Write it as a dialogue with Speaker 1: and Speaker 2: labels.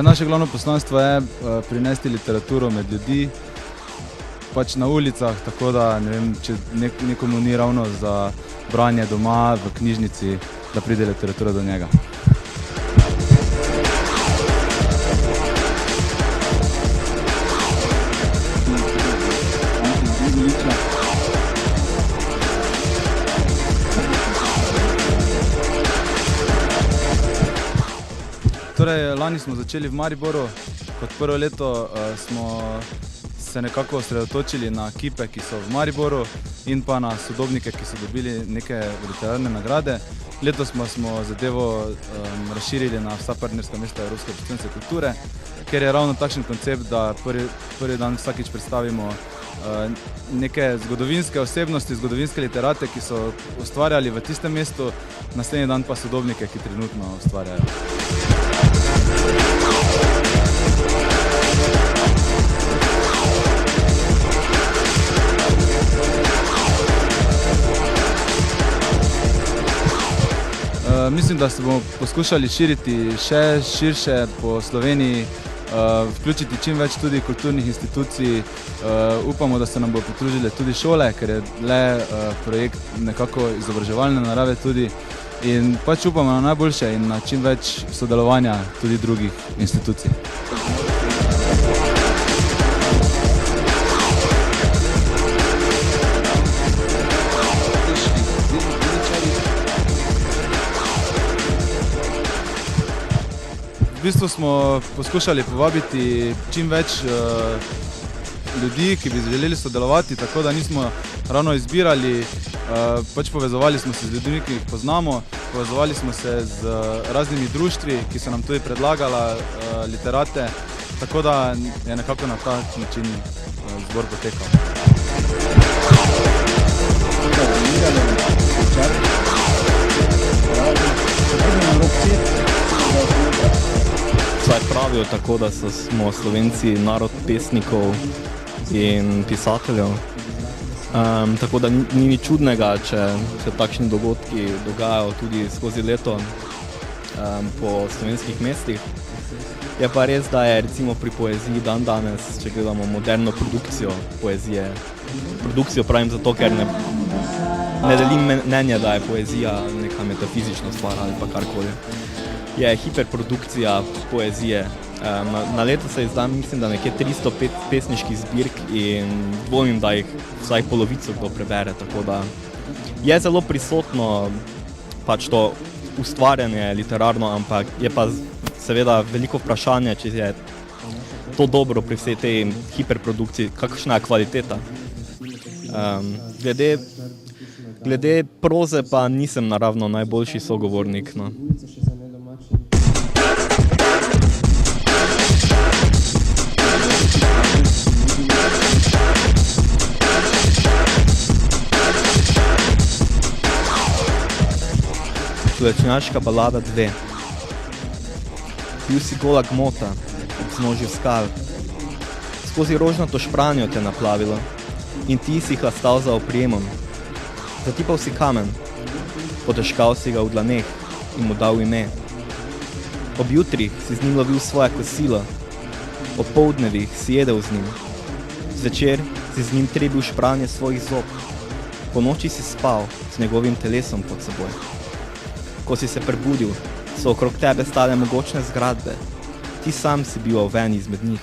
Speaker 1: Ja, naše glavno poslanstvo je prinesti literaturo med ljudi, pač na ulicah, tako da ne vem, če nekomu ni ravno za branje doma v knjižnici, da pride literatura do njega. Torej, lani smo začeli v Mariboru. Kot prvo leto smo se nekako osredotočili na kipe, ki so v Mariboru in pa na sodobnike, ki so dobili neke literarne nagrade. Letos smo zadevo razširili na vsa partnerska mesta Evropske prestolnice kulture, ker je ravno takšen koncept, da prvi dan vsakič predstavimo neke zgodovinske osebnosti, zgodovinske literate, ki so ustvarjali v tistem mestu, naslednji dan pa sodobnike, ki trenutno ustvarjajo. Mislim, da se bomo poskušali širiti še širše po Sloveniji, vključiti čim več tudi kulturnih institucij. Upamo, da se nam bo pridružile tudi šole, ker je le projekt nekako izobraževalne narave tudi. In pač upamo na najboljše in na čim več sodelovanja tudi drugih institucij. V bistvu smo poskušali povabiti čim več ljudi, ki bi želeli sodelovati, tako da nismo ravno izbirali, pač povezovali smo se z ljudmi, ki jih poznamo, povezovali smo se z raznimi društvi, ki so nam tudi predlagala literate, tako da je nekako na ta način zbor potekal.
Speaker 2: Vsaj pravijo tako, da smo Slovenci narod pesnikov in pisateljev. Tako da ni nič čudnega, če se takšni dogodki dogajajo tudi skozi leto po slovenskih mestih. Je pa res, da je recimo pri poeziji danes, če gledamo moderno produkcijo poezije. Produkcijo pravim zato, ker ne delim mnenja, da je poezija neka metafizična stvar ali pa karkoli. Je hiperprodukcija poezije. Na leto se izda, mislim, da nekje 300 pesniških zbirk in dvomim, da jih vsaj polovico kdo prebere, tako da je zelo prisotno pač to ustvarjanje literarno, ampak je pa seveda veliko vprašanje, če je to dobro pri vsej tej hiperprodukciji, kakšna je kvaliteta. Glede proze pa nisem naravno najboljši sogovornik, no. Čudečnjaška balada 2. Bil si gola gmota, ob vznožju skal. Skozi rožnato špranjo te naplavilo in ti si hlastal za oprijemom. Zatipal si kamen, potežkal si ga v dlaneh in mu dal ime. Ob jutrih si z njim lovil svoje kosilo, ob poldnevih si jedel z njim. Zvečer si z njim trebil špranje svojih zob. Po noči si spal z njegovim telesom pod seboj. Ko si se prebudil, so okrog tebe stale mogočne zgradbe. Ti sam si bil v eni izmed njih.